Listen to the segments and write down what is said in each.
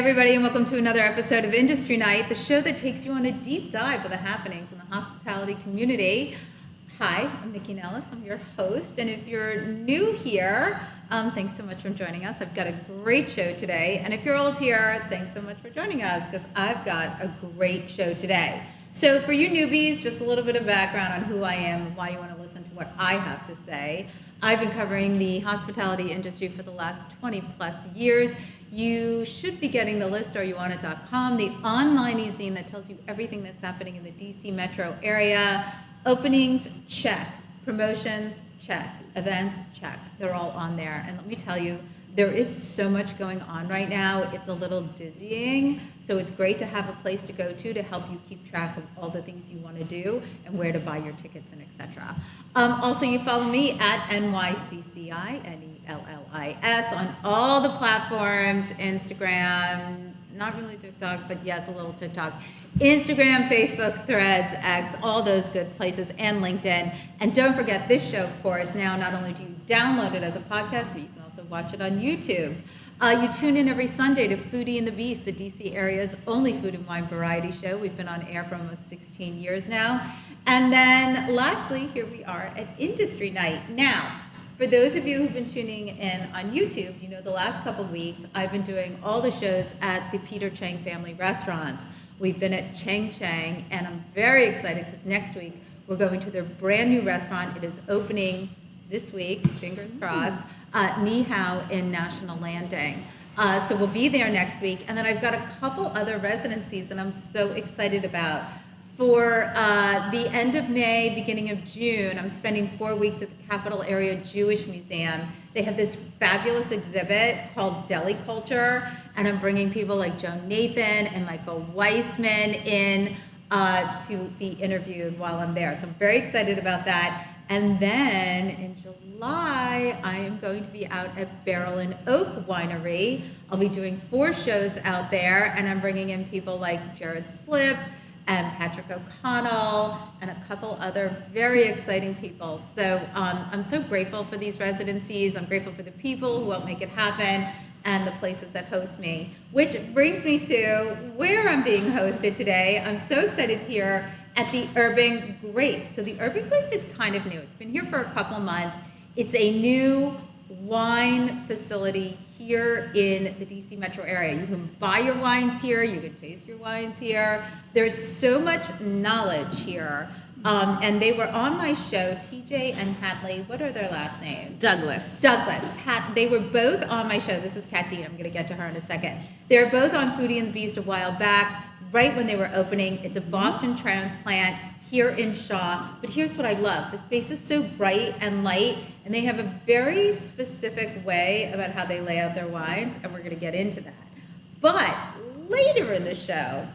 everybody, and welcome to another episode of Industry Night, the show that takes you on a deep dive of the happenings in the hospitality community. Hi, I'm Nycci Nellis. I'm your host, and if you're new here, thanks so much for joining us. I've got a great show today, and if you're old here, thanks so much for joining us, because I've got a great show today. So for you newbies, just a little bit of background on who I am and why you want to listen to what I have to say. I've been covering the hospitality industry for the last 20 plus years. You should be getting the list, areyouonit.com, the online e-zine that tells you everything that's happening in the DC metro area. Openings, check. Promotions, check. Events, check. They're all on there. And let me tell you, there is so much going on right now. It's a little dizzying. So it's great to have a place to go to help you keep track of all the things you want to do and where to buy your tickets and etc. Also, you follow me at NYCCI, Nellis, on all the platforms, Instagram, not really TikTok, but yes, a little TikTok. Instagram, Facebook, Threads, X, all those good places, and LinkedIn. And don't forget this show, of course. Now, not only do you download it as a podcast, but you can also watch it on YouTube. You tune in every Sunday to Foodie and the Beast, the DC area's only food and wine variety show. We've been on air for almost 16 years now. And then lastly, here we are at Industry Night. Now, for those of you who've been tuning in on YouTube, you know the last couple weeks I've been doing all the shows at the Peter Chang Family Restaurants. We've been at Chang, and I'm very excited because next week we're going to their brand new restaurant. It is opening this week, fingers crossed, Ni Hao in National Landing. So we'll be there next week. And then I've got a couple other residencies that I'm so excited about. For the end of May, beginning of June, I'm spending 4 weeks at the Capital Area Jewish Museum. They have this fabulous exhibit called Deli Culture, and I'm bringing people like Joan Nathan and Michael Weissman in to be interviewed while I'm there. So I'm very excited about that. And then in July, I am going to be out at Barrel and Oak Winery. I'll be doing 4 shows out there, and I'm bringing in people like Jared Slip and Patrick O'Connell, and a couple other very exciting people. So I'm so grateful for these residencies. I'm grateful for the people who help make it happen and the places that host me. Which brings me to where I'm being hosted today. I'm so excited to hear at the Urban Grape. So the Urban Grape is kind of new. It's been here for a couple months. It's a new wine facility here in the DC metro area. You can buy your wines here, you can taste your wines here. There's so much knowledge here. And they were on my show, TJ and Hadley. What are their last names? Douglas. They were both on my show. This is Kat Dean. I'm going to get to her in a second. They were both on Foodie and the Beast a while back, right when they were opening. It's a Boston transplant here in Shaw. But here's what I love. The space is so bright and light, and they have a very specific way about how they lay out their wines, and we're going to get into that. But later in the show,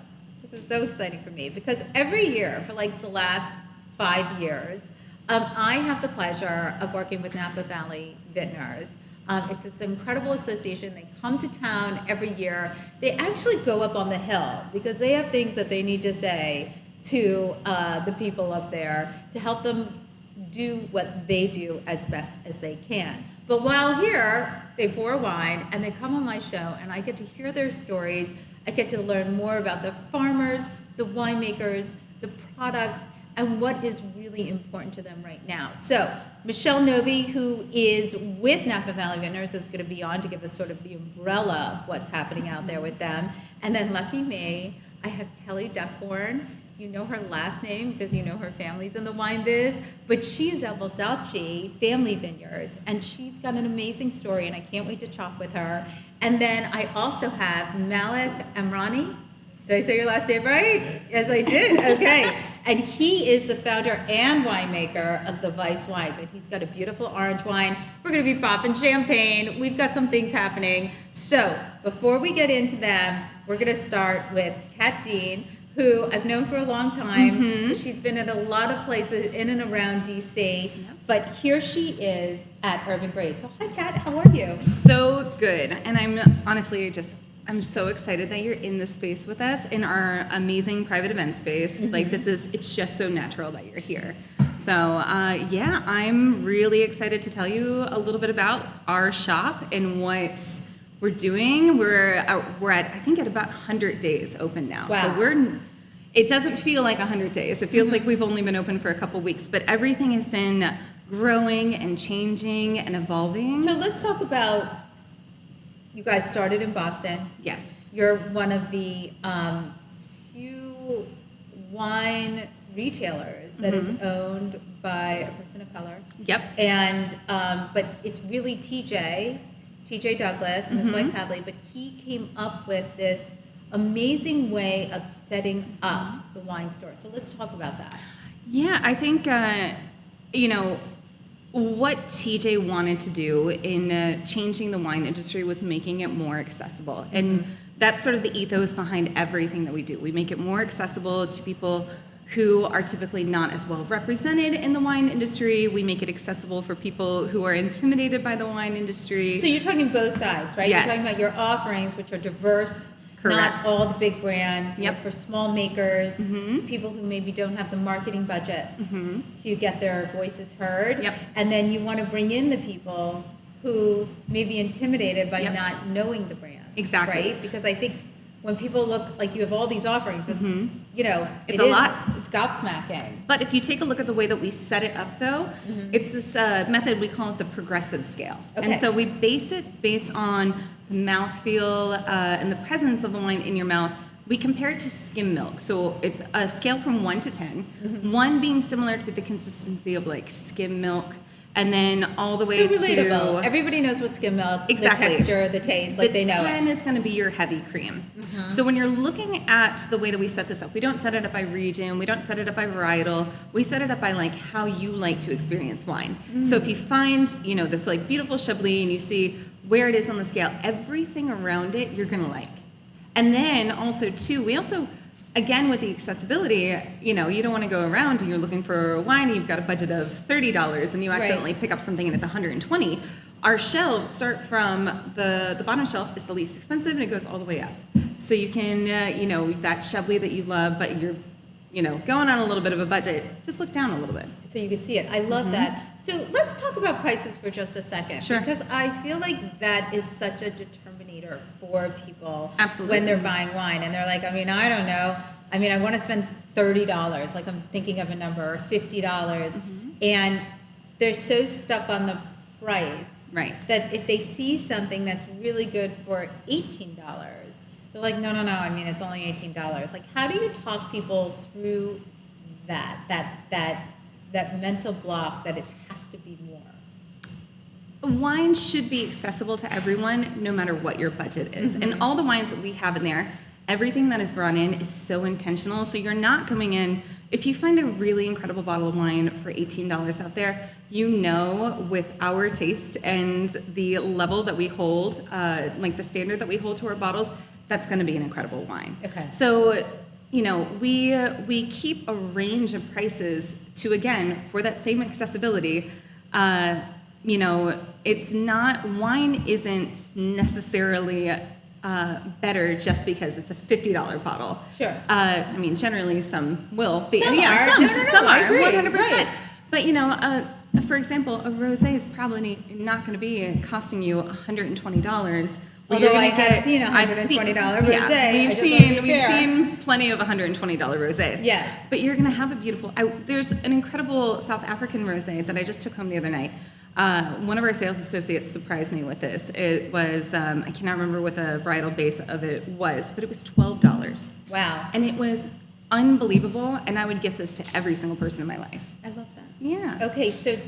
this is so exciting for me, because every year for like the last 5 years, I have the pleasure of working with Napa Valley Vintners. It's this incredible association. They come to town every year. They actually go up on the hill because they have things that they need to say to the people up there to help them do what they do as best as they can. But while here, they pour wine and they come on my show, and I get to hear their stories. I get to learn more about the farmers, the winemakers, the products, and what is really important to them right now. So Michelle Novi, who is with Napa Valley Vintners, is going to be on to give us sort of the umbrella of what's happening out there with them. And then lucky me, I have Kelly Duckhorn. You know her last name because you know her family's in the wine biz, but she is at Baldacci Family Vineyards, and she's got an amazing story, and I can't wait to talk with her. And then I also have Malik Amrani. Did I say your last name right? Yes, I did. Okay. And he is the founder and winemaker of the Vice Wines, and he's got a beautiful orange wine. We're going to be popping champagne. We've got some things happening. So before we get into them, we're going to start with Kat Dean, who I've known for a long time. Mm-hmm. She's been at a lot of places in and around DC, but here she is at Urban Grape. So hi, Kat, how are you? So good, and I'm honestly I'm so excited that you're in this space with us in our amazing private event space. Mm-hmm. Like it's just so natural that you're here. So I'm really excited to tell you a little bit about our shop and what we're at I think at about 100 days open now. Wow. So it doesn't feel like 100 days. It feels like we've only been open for a couple weeks, but everything has been growing and changing and evolving. So let's talk about, you guys started in Boston. Yes. You're one of the few wine retailers that is owned by a person of color. Yep. And but it's really TJ Douglas and his wife Hadley, but he came up with this amazing way of setting up the wine store. So let's talk about that. Yeah, I think what TJ wanted to do in changing the wine industry was making it more accessible. And that's sort of the ethos behind everything that we do. We make it more accessible to people who are typically not as well represented in the wine industry. We make it accessible for people who are intimidated by the wine industry. So you're talking both sides, right? Yes. You're talking about your offerings, which are diverse. Correct. Not all the big brands. You Yep. look for small makers, people who maybe don't have the marketing budgets to get their voices heard. Yep. And then you want to bring in the people who may be intimidated by Yep. not knowing the brands. Exactly. Right? Because I think when people look, like you have all these offerings, it's, It's a lot. It's gobsmacking. But if you take a look at the way that we set it up, though, it's this method, we call it the progressive scale. Okay. And so we base it based on the mouthfeel and the presence of the wine in your mouth. We compare it to skim milk. So it's a scale from 1 to 10, 1 being similar to the consistency of like skim milk, and then all the way So relatable. to... Everybody knows what skim milk, Exactly. the texture, the taste, like they know The 10 it. is going to be your heavy cream. So when you're looking at the way that we set this up, we don't set it up by region, we don't set it up by varietal, we set it up by like how you like to experience wine. So if you find, this like beautiful Chablis and you see where it is on the scale, everything around it you're going to like. And then also too, we also, again, with the accessibility, you don't want to go around and you're looking for a wine and you've got a budget of $30 and you accidentally pick up something and it's $120. Our shelves start from the bottom shelf is the least expensive and it goes all the way up. So you can, that Chablis that you love, but you're, going on a little bit of a budget, just look down a little bit. So you can see it. I love that. So let's talk about prices for just a second. Sure. Because I feel like that is such a determinator for people. Absolutely. When they're buying wine. And they're like, I don't know. I want to spend $30. Like I'm thinking of a number, or $50. And they're so stuck on the price. Right. That if they see something that's really good for $18, they're like, no, it's only $18. Like, how do you talk people through that mental block that it has to be more? Wine should be accessible to everyone, no matter what your budget is. And all the wines that we have in there, everything that is brought in is so intentional. So you're not coming in, if you find a really incredible bottle of wine for $18 out there, with our taste and the level that we hold, like the standard that we hold to our bottles, that's going to be an incredible wine. Okay. So, we keep a range of prices to, again, for that same accessibility. It's not, wine isn't necessarily better just because it's a $50 bottle. Sure. Generally some will be. Some are. Some I are, agree. 100%. Right. But, for example, a rosé is probably not going to be costing you $120. Although I have seen $120 rosé. Yeah, we've seen plenty of $120 rosés. Yes. But you're going to have a beautiful, there's an incredible South African rosé that I just took home the other night. One of our sales associates surprised me with this. It was, I cannot remember what the varietal base of it was, but it was $12. Wow. And it was unbelievable, and I would gift this to every single person in my life. I love that. Yeah. Okay, so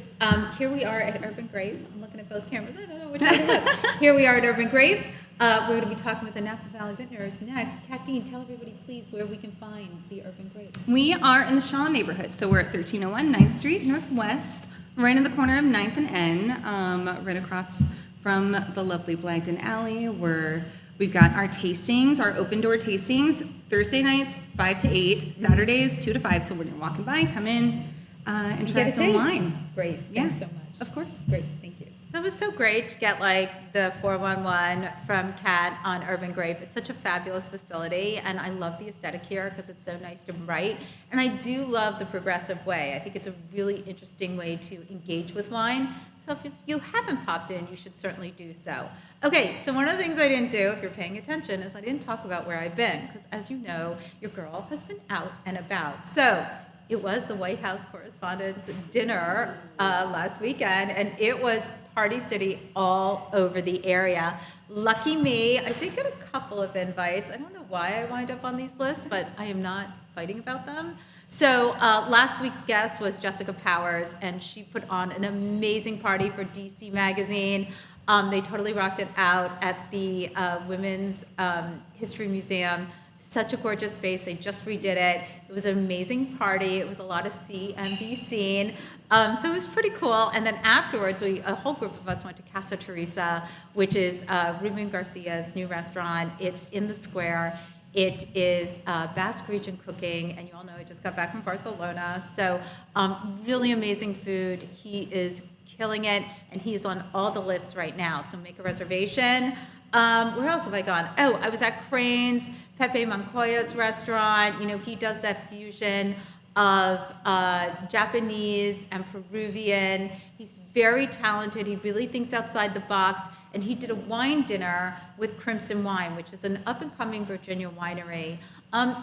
here we are at Urban Grape. I'm looking at both cameras. I don't know which way to look. Here we are at Urban Grape. We're going to be talking with the Napa Valley Vintners next. Kat Dean, tell everybody, please, where we can find the Urban Grape. We are in the Shaw neighborhood, so we're at 1301 9th Street Northwest, right in the corner of 9th and N, right across from the lovely Blagden Alley, where we've got our tastings, our open door tastings, Thursday nights 5 to 8, Saturdays 2 to 5. So when you're walking by, come in and try some wine. Great. Yeah. Thanks so much. Of course. Great. Thank you. That was so great to get the 411 from Kat on Urban Grape. It's such a fabulous facility, and I love the aesthetic here because it's so nice and bright. And I do love the progressive way. I think it's a really interesting way to engage with wine. So if you haven't popped in, you should certainly do so. Okay, so one of the things I didn't do, if you're paying attention, is I didn't talk about where I've been, because as you know, your girl has been out and about. So it was the White House Correspondents' Dinner last weekend, and it was Party City all over the area. Lucky me, I did get a couple of invites. I don't know why I wind up on these lists, but I am not fighting about them. So last week's guest was Jessica Powers, and she put on an amazing party for DC Magazine. They totally rocked it out at the Women's History Museum. Such a gorgeous space. They just redid it. It was an amazing party. It was a lot of see and be seen. So it was pretty cool. And then afterwards, a whole group of us went to Casa Teresa, which is Ruben Garcia's new restaurant. It's in the square. It is Basque region cooking, and you all know I just got back from Barcelona. So really amazing food. He is killing it, and he's on all the lists right now. So make a reservation. Where else have I gone? Oh, I was at Crane's, Pepe Moncoya's restaurant. You know, he does that fusion of Japanese and Peruvian. He's very talented. He really thinks outside the box. And he did a wine dinner with Crimson Wine, which is an up-and-coming Virginia winery.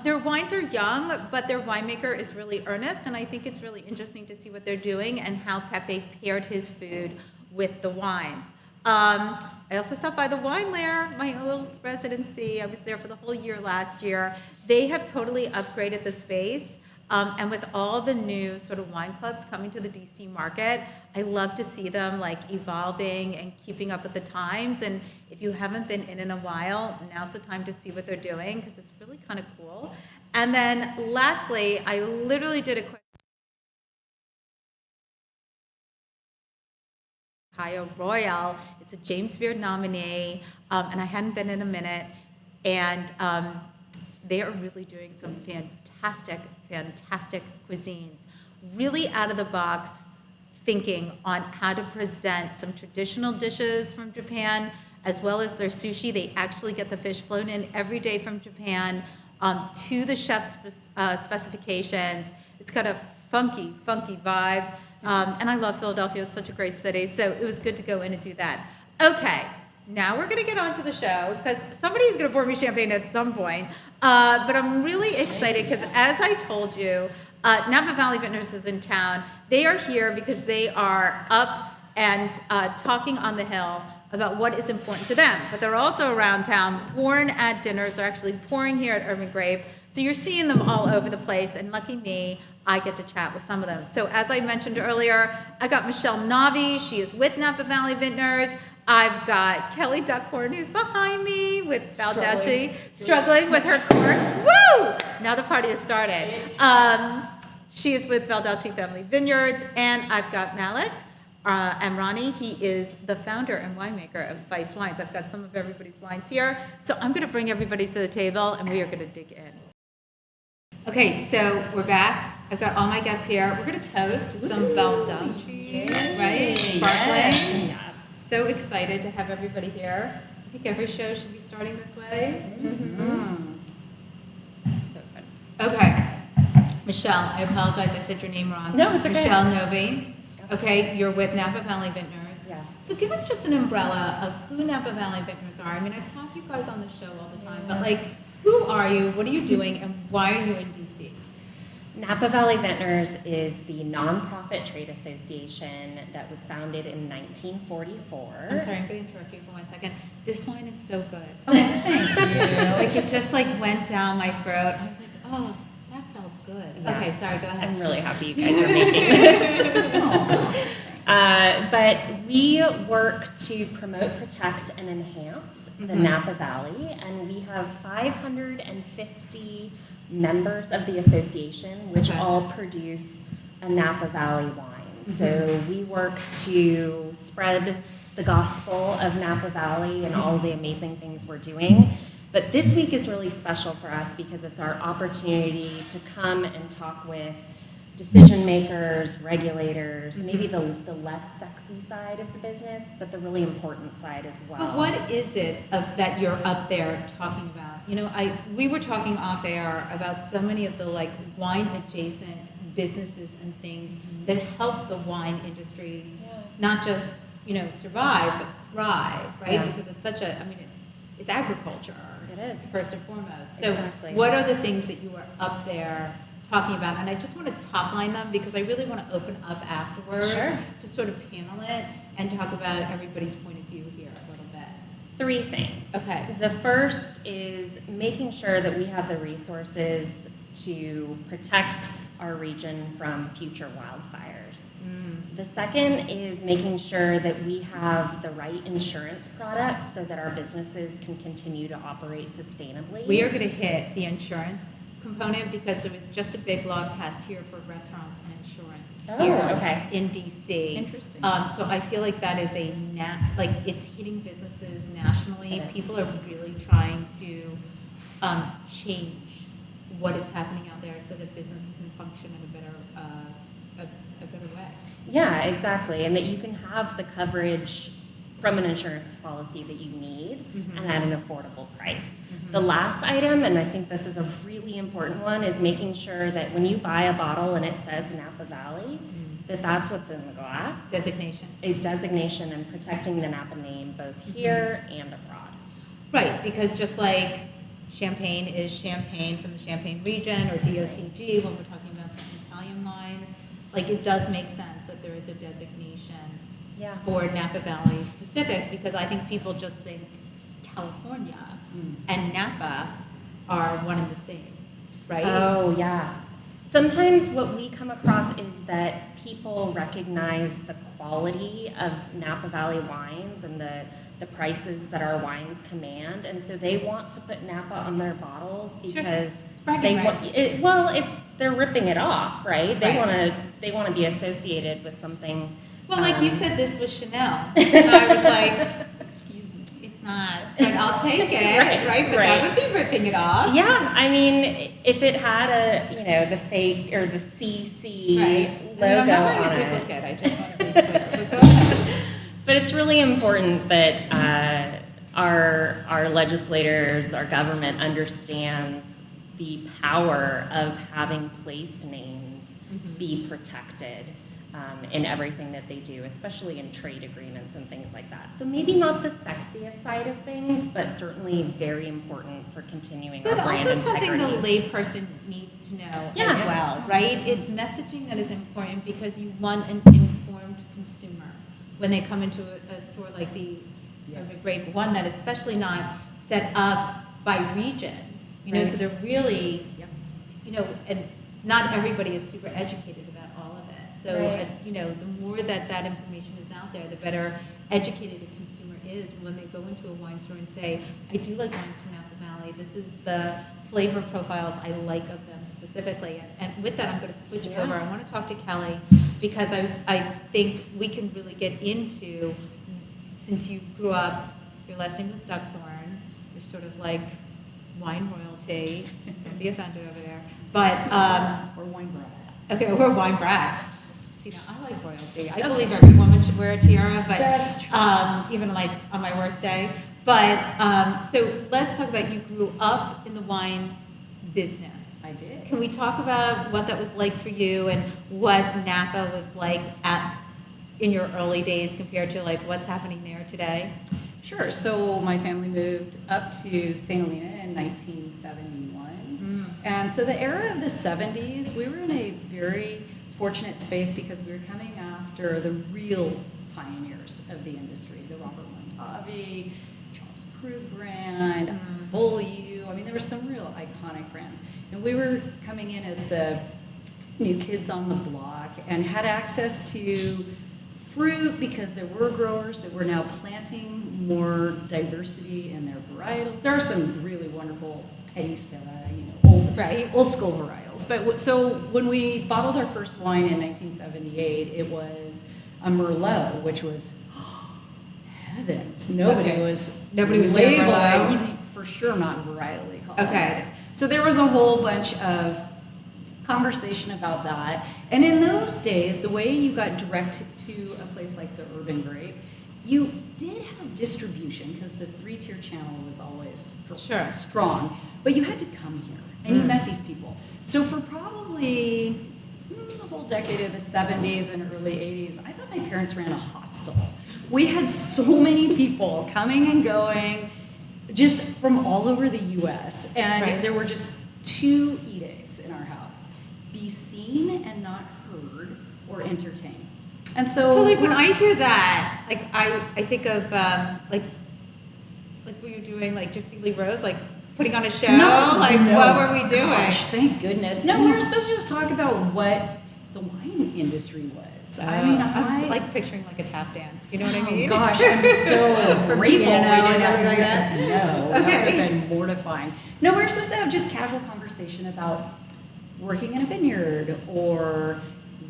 Their wines are young, but their winemaker is really earnest, and I think it's really interesting to see what they're doing and how Pepe paired his food with the wines. I also stopped by the Wine Lair, my old residency. I was there for the whole year last year. They have totally upgraded the space. And with all the new sort of wine clubs coming to the DC market, I love to see them like evolving and keeping up with the times. And if you haven't been in a while, now's the time to see what they're doing, because it's really kind of cool. And then lastly, I literally did a quick Cayo Royale. It's a James Beard nominee, and I hadn't been in a minute. And they are really doing some fantastic cuisines. Really out of the box thinking on how to present some traditional dishes from Japan, as well as their sushi. They actually get the fish flown in every day from Japan to the chef's specifications. It's got a funky vibe. And I love Philadelphia. It's such a great city. So it was good to go in and do that. Okay, now we're going to get on to the show, because somebody's going to pour me champagne at some point. But I'm really excited because, as I told you, Napa Valley Vintners is in town. They are here because they are up and talking on the Hill about what is important to them. But they're also around town, pouring at dinners. They're actually pouring here at Urban Grape. So you're seeing them all over the place, and lucky me, I get to chat with some of them. So as I mentioned earlier, I got Michelle Navi. She is with Napa Valley Vintners. I've got Kelly Duckhorn, who's behind me with Baldacci, struggling with her cork. Woo! Now the party has started. She is with Baldacci Family Vineyards, and I've got Malik Amrani. He is the founder and winemaker of Vice Wines. I've got some of everybody's wines here, so I'm going to bring everybody to the table, and we are going to dig in. Okay, so we're back. I've got all my guests here. We're going to toast to some Baldacci, right? Sparkling. Yes. So excited to have everybody here. I think every show should be starting this way. So good. Okay. Michelle, I apologize, I said your name wrong. No, it's okay. Michelle Novi. Okay, you're with Napa Valley Vintners. Yes. So give us just an umbrella of who Napa Valley Vintners are. I mean, I've had you guys on the show all the time, but like, who are you, what are you doing, and why are you in DC? Napa Valley Vintners is the nonprofit trade association that was founded in 1944. I'm sorry, I'm going to interrupt you for 1 second. This wine is so good. Oh, thank you. Like, it just like went down my throat. I was like, oh, that felt good. Yeah. Okay, sorry, go ahead. I'm really happy you guys are making this. But we work to promote, protect, and enhance the Napa Valley, and we have 550 members of the association, which all produce a Napa Valley wine. So we work to spread the gospel of Napa Valley and all the amazing things we're doing. But this week is really special for us because it's our opportunity to come and talk with decision makers, regulators, maybe the less sexy side of the business, but the really important side as well. But what is it that you're up there talking about? You know, we were talking off air about so many of the like wine adjacent businesses and things that help the wine industry not just, survive, but thrive, right? Yeah. Because it's it's agriculture. It is. First and foremost. So Exactly. what are the things that you are up there talking about? And I just want to top line them because I really want to open up afterwards Sure. to sort of panel it and talk about everybody's point of view here a little bit. 3 things. Okay. The first is making sure that we have the resources to protect our region from future wildfires. The second is making sure that we have the right insurance products so that our businesses can continue to operate sustainably. We are going to hit the insurance component because there was just a big law passed here for restaurants and insurance Oh, here okay. in DC. Interesting. So I feel like that is it's hitting businesses nationally. It is. People are really trying to change what is happening out there so that business can function in a better way. Yeah, exactly. And that you can have the coverage from an insurance policy that you need and at an affordable price. The last item, and I think this is a really important one, is making sure that when you buy a bottle and it says Napa Valley, that's what's in the glass. Designation. A designation and protecting the Napa name both here and abroad. Right, because just like Champagne is Champagne from the Champagne region, or DOCG when we're talking about certain Italian wines, like it does make sense that there is a designation Yeah. for Napa Valley specific, because I think people just think California and Napa are one and the same, right? Oh, yeah. Sometimes what we come across is that people recognize the quality of Napa Valley wines and the prices that our wines command, and so they want to put Napa on their bottles because It's bragging rights. they're ripping it off, right? Right. They want to be associated with something. Well, like you said, this was Chanel. And I was like, Excuse me. it's not, but I'll take it, right? But that would be ripping it off. Yeah, I mean, if it had the fake or the CC Right. logo I'm not on wearing a it. duplicate, I just want to be clear. But go ahead. But it's really important that our legislators, our government understands the power of having place names be protected in everything that they do, especially in trade agreements and things like that. So maybe not the sexiest side of things, but certainly very important for continuing But our brand also something integrity. the layperson needs to know as Yeah. well, right? It's messaging that is important because you want an informed consumer when they come into a store like the Urban Grape, one that is especially not set up by region, Right. so they're really, and not everybody is super educated about all of it. So, Right. the more that information is out there, the better educated a consumer is when they go into a wine store and say, I do like wines from Napa Valley. This is the flavor profiles I like of them specifically. And with that, I'm going to switch over. I want to talk to Kelly because I think we can really get into, since you grew up, your last name was Duckhorn, you're sort of like wine royalty. Don't be offended over there. But, Or wine brand. okay, we're wine brag. See, now I like royalty. I believe every woman should wear a tiara, but That's true. even like on my worst day. But so let's talk about, you grew up in the wine business. I did. Can we talk about what that was like for you and what Napa was like in your early days compared to like what's happening there today? Sure. So my family moved up to St. Helena in 1971. And so the era of the 70s, we were in a very fortunate space because we were coming after the real pioneers of the industry, the Robert Mondavi, Charles Krug brand, Beaulieu. I mean, there were some real iconic brands. And we were coming in as the new kids on the block and had access to fruit because there were growers that were now planting more diversity in their varietals. There are some really wonderful Petit Syrah, old school varietals. But so when we bottled our first wine in 1978, it was a Merlot, which was heavens. Nobody was doing labeling, Merlot? for sure not varietally called. Okay. So there was a whole bunch of conversation about that. And in those days, the way you got direct to a place like the Urban Grape, you did have distribution because the 3-tier channel was always strong, but you had to come here and you met these people. So for probably the whole decade of the 70s and early 80s, I thought my parents ran a hostel. We had so many people coming and going just from all over the US. And there were just two edicts in our house: be seen and not heard, or entertain. And so like when I hear that, like I think of like what you're doing, like Gypsy Lee Rose, like putting on a show. What were we doing? Gosh, thank goodness. No, we were supposed to just talk about what the wine industry was. I mean, I'm like picturing like a tap dance. Do you know what I mean? Gosh, I'm so grateful. Piano or something like that. No, that would have been mortifying. No, we were supposed to have just casual conversation about working in a vineyard, or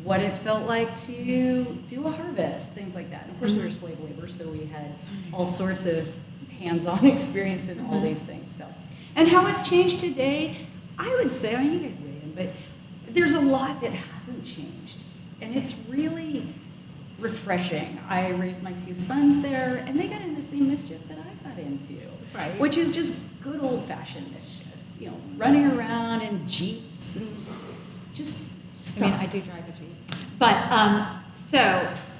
what it felt like to do a harvest, things like that. And of course, we were slave labor, so we had all sorts of hands-on experience in all these things. So, and how it's changed today, I would say, I mean, you guys weigh in, but there's a lot that hasn't changed, and it's really refreshing. I raised my two sons there, and they got in the same mischief that I got into, which is just good old-fashioned mischief. You know, running around in Jeeps and just stuff. I mean, I do drive a Jeep. But so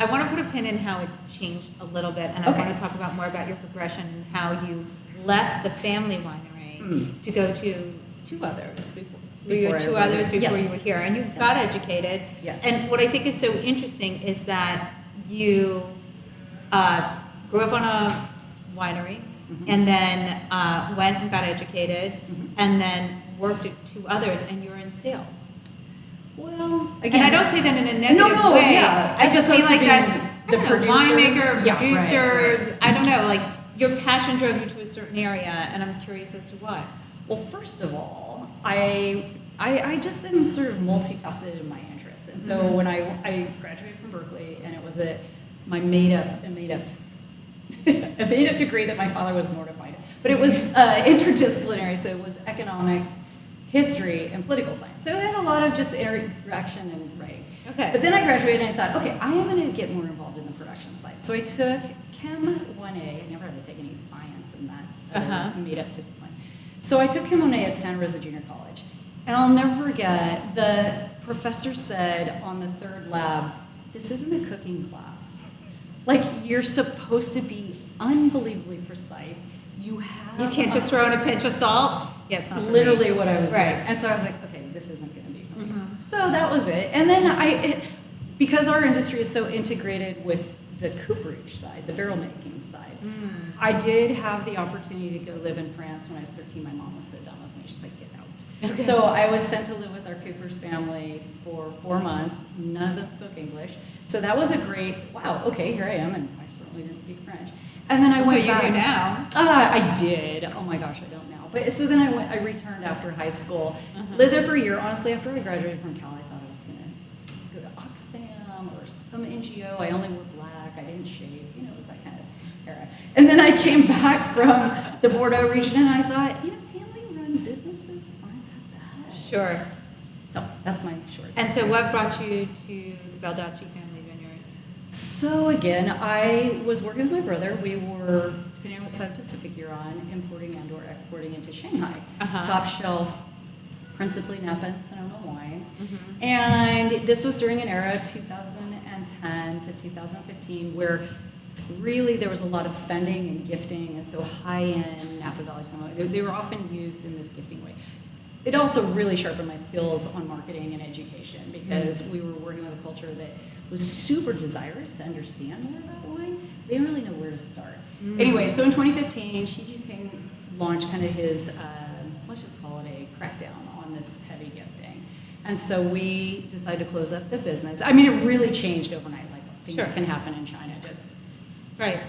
I want to put a pin in how it's changed a little bit, and I want to talk about more about your progression and how you left the family winery to go to two others before you were here, and you got educated. Yes. And what I think is so interesting is that you grew up on a winery, and then went and got educated, and then worked at two others, and you're in sales. Well, again, and I don't say that in a negative way. Yeah. I just mean like that. The producer, winemaker, producer. Right. I don't know. Like your passion drove you to a certain area, and I'm curious as to why. Well, first of all, I just am sort of multifaceted in my interests, and so when I graduated from Berkeley, and it was my made up degree that my father was mortified, but it was interdisciplinary, so it was economics, history, and political science. So it had a lot of just interaction and writing. Okay. But then I graduated and I thought, okay, I am going to get more involved in the production side. So I took Chem 1A. I never had to take any science in that made up discipline. So I took Chem 1A at Santa Rosa Junior College. And I'll never forget, the professor said on the third lab, this isn't a cooking class. Like, you're supposed to be unbelievably precise. You can't just throw in a pinch of salt. Yeah, it's not literally what I was doing. And so I was like, okay, this isn't going to be for me. So that was it. And then because our industry is so integrated with the cooperage side, the barrel making side, I did have the opportunity to go live in France when I was 13. My mom was so done with me. She's like, get out. Okay. So I was sent to live with our Cooper's family for 4 months. None of them spoke English. So that was a great, wow, okay, here I am, and I certainly didn't speak French. And then I went back. You do now? I did. Oh my gosh, I don't now. But so then I returned after high school, lived there for a year. Honestly, after I graduated from Cal, I thought I was going to go to Oxfam or some NGO. I only wore black. I didn't shave. You know, it was that kind of era. And then I came back from the Bordeaux region, and I thought, family-run businesses aren't that bad. Sure. So that's my short. And so what brought you to the Baldacci family vineyards? So again, I was working with my brother. We were, depending on what side of the Pacific you're on, importing and or exporting into Shanghai. Top shelf, principally Napa and Sonoma wines. And this was during an era, 2010 to 2015, where really there was a lot of spending and gifting, and so high-end Napa Valley Sonoma, they were often used in this gifting way. It also really sharpened my skills on marketing and education, because we were working with a culture that was super desirous to understand more about wine. They didn't really know where to start. Anyway, so in 2015, Xi Jinping launched kind of his, let's just call it a crackdown on this heavy gifting. And so we decided to close up the business. I mean, it really changed overnight. Like, things can happen in China, just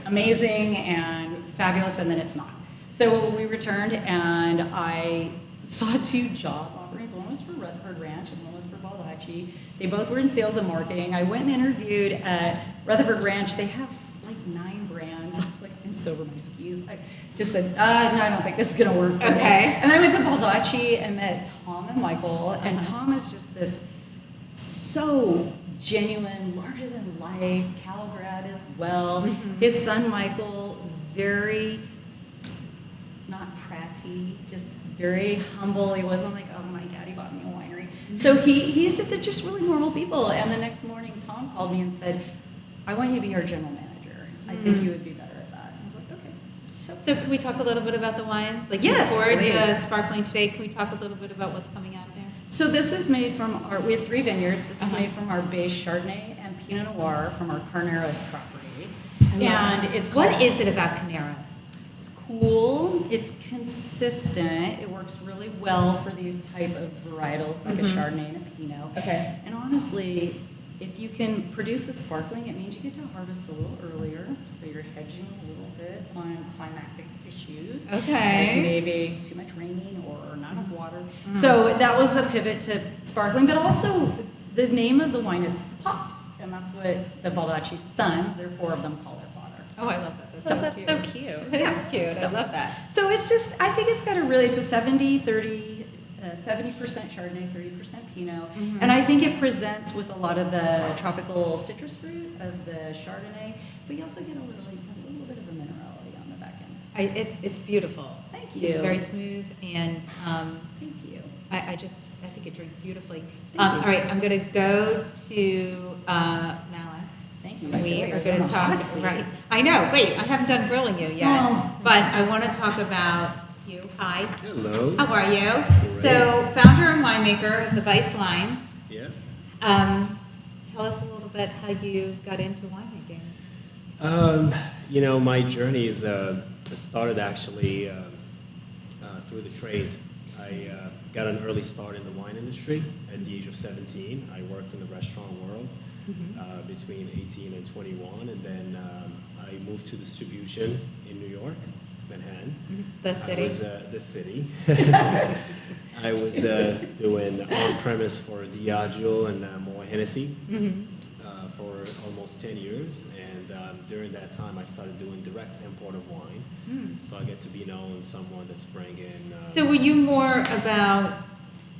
amazing and fabulous, and then it's not. So we returned, and I saw 2 job offerings. One was for Rutherford Ranch and one was for Baldacci. They both were in sales and marketing. I went and interviewed at Rutherford Ranch. They have like 9 brands. I was like, I'm so over my skis. I just said, no, I don't think this is going to work for me. And then I went to Baldacci and met Tom and Michael. And Tom is just this so genuine, larger than life, Cal grad as well. His son Michael, very not pratty, just very humble. He wasn't like, oh, my daddy bought me a winery. So they're just really normal people. And the next morning, Tom called me and said, I want you to be our general manager. I think you would be better at that. I was like, okay. So can we talk a little bit about the wines? Like Yes, you poured the please. sparkling today. Can we talk a little bit about what's coming out there? So this is made from we have 3 vineyards. This is made from our base Chardonnay and Pinot Noir from our Carneros property. And it's What called- is it about Caneros? It's cool. It's consistent. It works really well for these type of varietals like a Chardonnay and a Pinot. Okay. And honestly, if you can produce a sparkling, it means you get to harvest a little earlier, so you're hedging a little bit on climactic issues. Okay. Like maybe too much rain or not enough water. So that was a pivot to sparkling, but also the name of the wine is Pops, and that's what the Baldacci's sons, there are 4 of them, call their father. Oh, I love that. They're So so that's cute. so cute. It is cute. So- I love that. So it's just, I think it's got it's a 70-30, 70% Chardonnay, 30% Pinot. And I think it presents with a lot of the tropical citrus fruit of the Chardonnay, but you also get a little bit of a minerality on the back end. It's beautiful. Thank you. It's very smooth, and Thank you. I think it drinks beautifully. Thank you. All right, I'm going to go to Nala. Thank you. We I feel like are I was going on to the hot talk. seat. Right. I know. Wait, I haven't done grilling you yet, Oh. but I want to talk about you. Hi. Hello. How are you? Great. So, founder and winemaker of the Vice Wines. Yeah. Tell us a little bit how you got into winemaking. My journey is started actually through the trade. I got an early start in the wine industry at the age of 17. I worked in the restaurant world between 18 and 21, and then I moved to distribution in New York, Manhattan. The city. I was the city. I was doing on-premise for Diageo and Moët Hennessy for almost 10 years, and during that time I started doing direct import of wine. So I get to be known as someone that's bringing. So, were you more about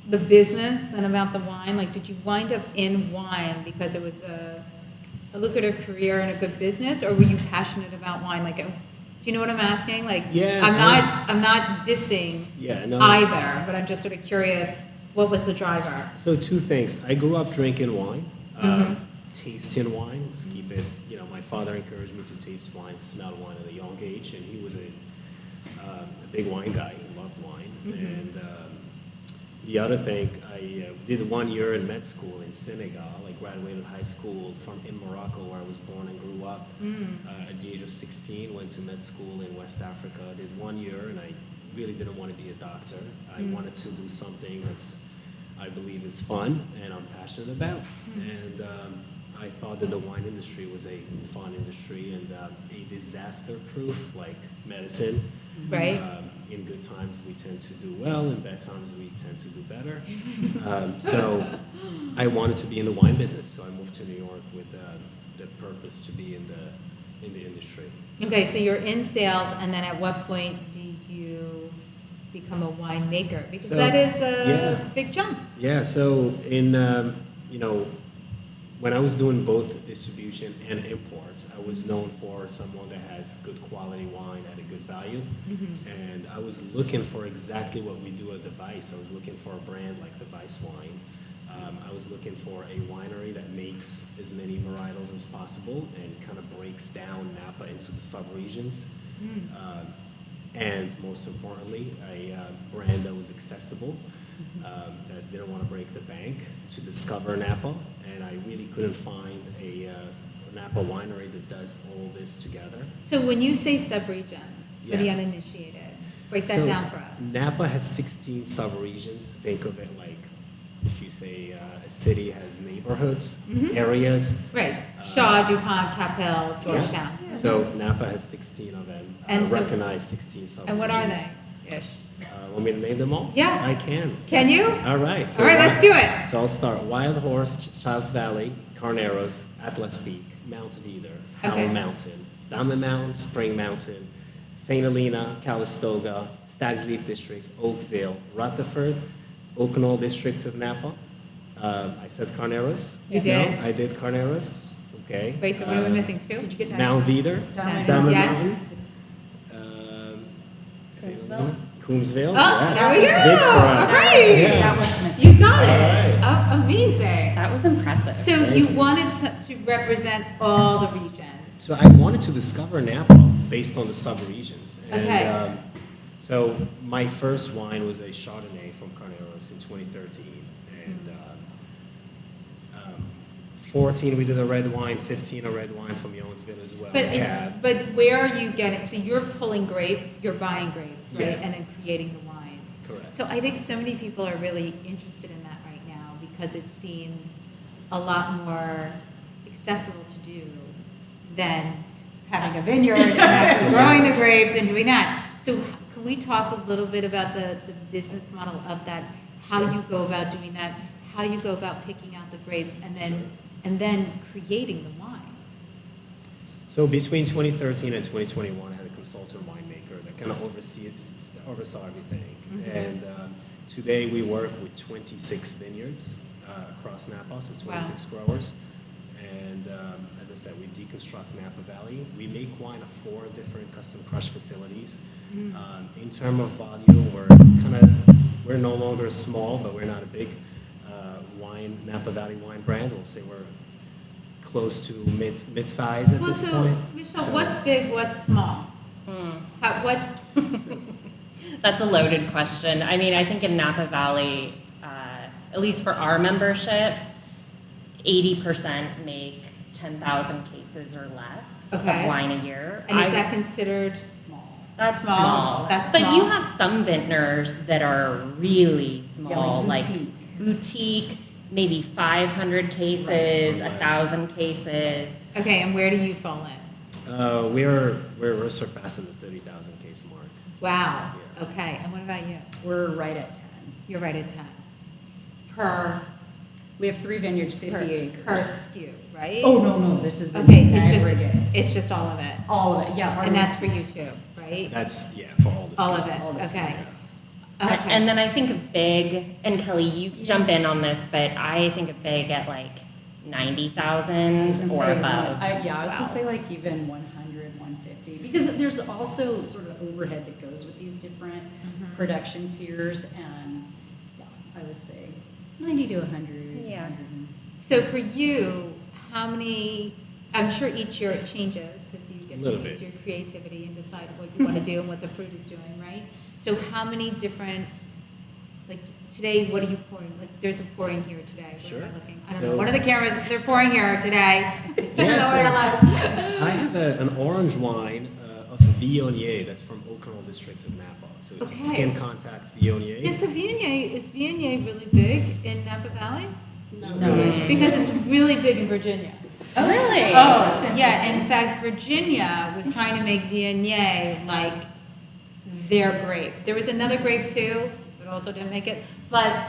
the business than about the wine? Like, did you wind up in wine because it was a lucrative career and a good business, or were you passionate about wine? Like, do you know what I'm asking? Like, Yeah, I'm not dissing Yeah, no. either, but I'm just sort of curious. What was the driver? So 2 things. I grew up drinking wine, tasting wine. Let's keep it. My father encouraged me to taste wine, smell wine at a young age, and he was a big wine guy. He loved wine. And the other thing, I did 1 year in med school in Senegal. I graduated high school in Morocco, where I was born and grew up. At the age of 16, went to med school in West Africa. Did 1 year, and I really didn't want to be a doctor. I wanted to do something that's I believe is fun and I'm passionate about. And I thought that the wine industry was a fun industry and a disaster-proof, like medicine. Right. In good times, we tend to do well. In bad times, we tend to do better. So I wanted to be in the wine business. So I moved to New York with the purpose to be in the industry. Okay, so you're in sales, and then at what point do you become a winemaker? Because So, that is a yeah. big jump. Yeah, so in, when I was doing both distribution and imports, I was known for someone that has good quality wine at a good value. And I was looking for exactly what we do at the Vice. I was looking for a brand like the Vice wine. I was looking for a winery that makes as many varietals as possible and kind of breaks down Napa into the sub-regions. And most importantly, a brand that was accessible, that didn't want to break the bank to discover Napa. And I really couldn't find a Napa winery that does all this together. So when you say sub-regions, for the Yeah. uninitiated, break that So down for us. Napa has 16 sub-regions. Think of it like if you say a city has neighborhoods, areas. Right. Shaw, DuPont, Capel, Georgetown. So Napa has 16 of them. And so- Recognized 16 sub-regions. And what are they? Ish. Want me to name them all? Yeah. I can. Can you? All right. So All right, let's do it. So I'll start. Wild Horse, Charles Valley, Carneros, Atlas Peak, Mount Veeder, Howell Okay. Mountain, Diamond Mountain, Spring Mountain, St. Helena, Calistoga, Stag's Leap District, Oakville, Rutherford, Oaknall District of Napa. I said Carneros. You did? No, I did Carneros. Okay. Wait, so what are we missing? 2? Did you get Mount Veeder, Diamond. Diamond Yes. Mountain. St. Coombsville? Helena, Coombsville. Oh, yes. there we It's go. big for us. All right. Yeah. That was the mistake. You got All it. right. amazing. That was impressive. So you wanted to represent all the regions. So I wanted to discover Napa based on the sub-regions. And, Okay. so my first wine was a Chardonnay from Carneros in 2013. And 14 we did a red wine, 15 a red wine from Youngsville as well. But where are you getting, so you're pulling grapes, you're buying grapes, right? Yeah. And then creating the wines. Correct. So I think so many people are really interested in that right now because it seems a lot more accessible to do than having a vineyard and actually growing the grapes and doing that. So can we talk a little bit about the business model of that, how you go about doing that, how you go about picking out the grapes and then creating the wines? So between 2013 and 2021, I had a consultant winemaker that kind of oversaw everything. Mm-hmm. And today we work with 26 vineyards across Napa, so 26 growers. And as I said, we deconstruct Napa Valley. We make wine at 4 different custom crush facilities. In terms of volume, we're no longer small, but we're not a big Napa Valley wine brand. We'll say we're close to mid-size at this point. Michelle, So- what's big, what's small? What? That's a loaded question. I mean, I think in Napa Valley, at least for our membership, 80% make 10,000 cases or less Okay. of wine a year. And is that considered Small. That's small? small. That's but small. you have some vintners that are really small, like boutique, maybe 500 cases, Right. 1,000 cases. Okay, and where do you fall in? We're surpassing the 30,000 case mark. Wow. Yeah. Okay, and what about you? We're right at 10. You're right at 10. Per We have 3 vineyards, 50 acres. per SKU, right? Oh, no, this is Okay, an it's aggregate. just all of it. All of it, yeah. And that's for you too, right? That's, for all the All of SKUs. it, all the okay. SKUs. Okay. And then I think of big, and Kelly, you jump in on this, but I think of big at like 90,000 or above. I was gonna say like even 100, 150, because there's also sort of overhead that goes with these different production tiers, and I would say 90 to 100. Yeah. 100. So for you, how many, I'm sure each year it changes because you get to Little use bit. your creativity and decide what you want to do and what the fruit is doing, right? So how many different, like today, what are you pouring? Like there's a pouring here today. What Sure. am I looking? I don't So- know. One of the cameras, they're pouring here today. I don't Yeah, know so- where to look. I have an orange wine of Viognier that's from Oakland district of Napa. So it's Okay. a skin contact Viognier. Yeah, so Viognier, is Viognier really big in Napa Valley? No. Because it's really big in Virginia. Oh, really? that's Yeah, interesting. in fact, Virginia was trying to make Viognier like their grape. There was another grape too, but also didn't make it. But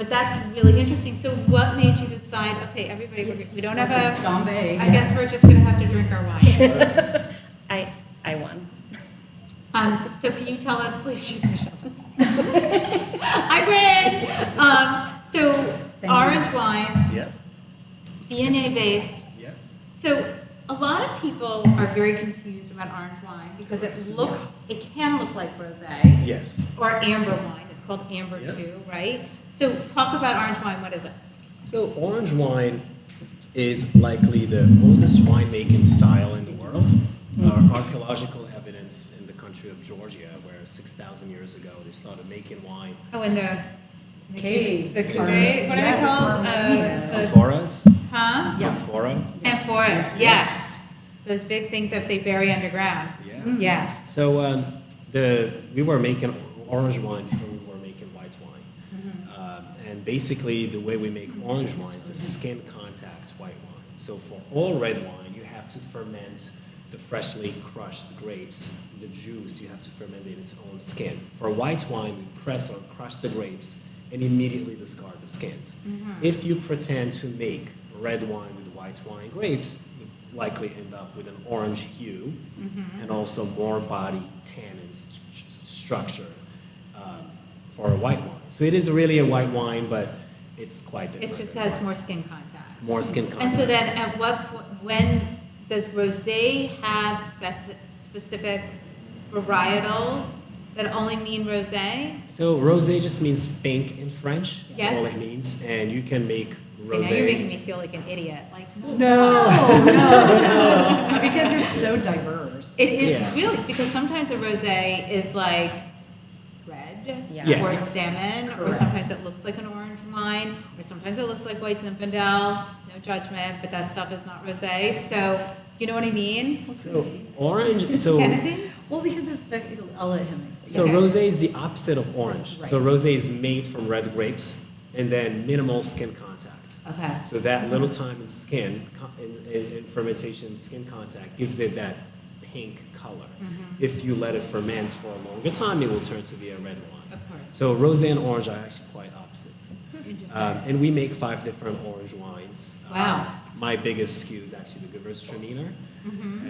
that's really interesting. So what made you decide, okay, everybody, we don't have a, Bombay. I guess we're just gonna have to drink our wine. I won. So can you tell us, please use Michelle's. I win! So Thank you. orange wine, Yep. Viognier based. Yep. So a lot of people are very confused about orange wine because it can look like rosé Yes. or amber wine. It's called amber Yep. too, right? So talk about orange wine. What is it? So orange wine is likely the oldest winemaking style in the world. Archaeological evidence in the country of Georgia, where 6,000 years ago they started making wine. Oh, in the Cave. The cave. What are they called? The, Amphoras. huh? Yeah. Amphora. Amphoras. Yes. Those big things that they bury underground. Yeah. Yeah. So we were making orange wine before we were making white wine. And basically the way we make orange wine is a skin contact white wine. So for all red wine, you have to ferment the freshly crushed grapes. The juice, you have to ferment it in its own skin. For white wine, we press or crush the grapes and immediately discard the skins. If you pretend to make red wine with white wine grapes, you likely end up with an orange hue and also more body, tannin structure for a white wine. So it is really a white wine, but it's quite different. It just has more skin contact. more skin contact. And so then at what point, when does rosé have specific varietals that only mean rosé? So rosé just means pink in French. That's Yes. all it means. And you can make Okay, now you're making rosé. me feel like an idiot. Like, No. Because it's so diverse. it is Yeah. really, because sometimes a rosé is like red Yeah. or Yes. salmon, or Correct. sometimes it looks like an orange wine, or sometimes it looks like white Zinfandel. No judgment, but that stuff is not rosé. So, you know what I mean? So orange. So Kennedy? Well, because it's I'll let him explain. So Okay. rosé is the opposite of orange. Right. So rosé is made from red grapes and then minimal skin contact. Okay. So that little time in skin, in fermentation, skin contact gives it that pink color. If you let it ferment for a longer time, it will turn to be a red wine. Of course. So rosé and orange are actually quite opposites. Interesting. And we make 5 different orange wines. Wow. My biggest SKU is actually the Gewürztraminer.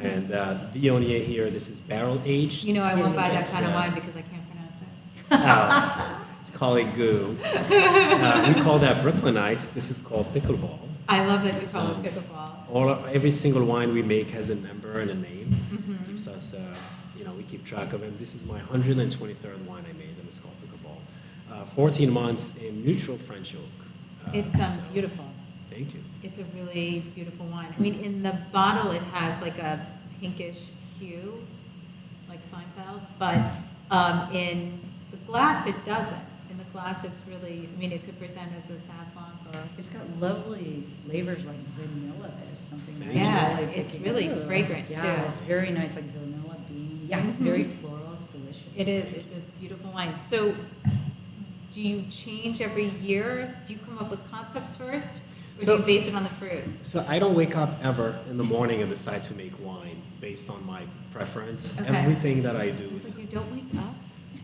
And Viognier here, this is barrel aged. You know, I won't buy that It's, kind of uh, wine because I can't pronounce it. Call it goo. We call that Brooklynites. This is called pickleball. I love that we call it pickleball. Every single wine we make has a number and a name. Keeps us, we keep track of them. This is my 123rd wine I made, and it's called pickleball. 14 months in neutral French oak. It's so beautiful. Thank you. It's a really beautiful wine. I mean, in the bottle, it has like a pinkish hue, like Seinfeld, but in the glass, it doesn't. In the glass, it's really, I mean, it could present as a Sauv Blanc or. It's got lovely flavors like vanilla is something that Yeah, I'm really it's picking really up. fragrant, Yeah, too. it's very nice, like vanilla bean. Yeah, very floral. It's delicious. It is. It's a beautiful wine. So, do you change every year? Do you come up with concepts first, or So- do you base it on the fruit? So I don't wake up ever in the morning and decide to make wine based on my preference. Okay. Everything that I do It's is like you don't wake up.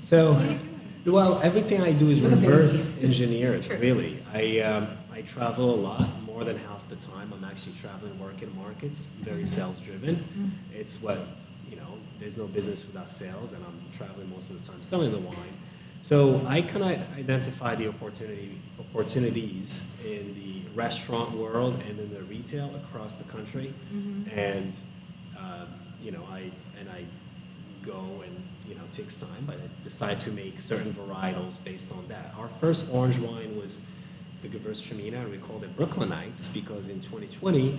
so. What are you doing? Well, everything I do is With a baby. reverse engineered, True. really. I travel a lot, more than half the time. I'm actually traveling, working markets, very sales driven. It's what, there's no business without sales, and I'm traveling most of the time selling the wine. So I kind of identify the opportunities in the restaurant world and in the retail across the country. And, I go and, it takes time, but I decide to make certain varietals based on that. Our first orange wine was the Gewürztraminer, and we called it Brooklynites because in 2020,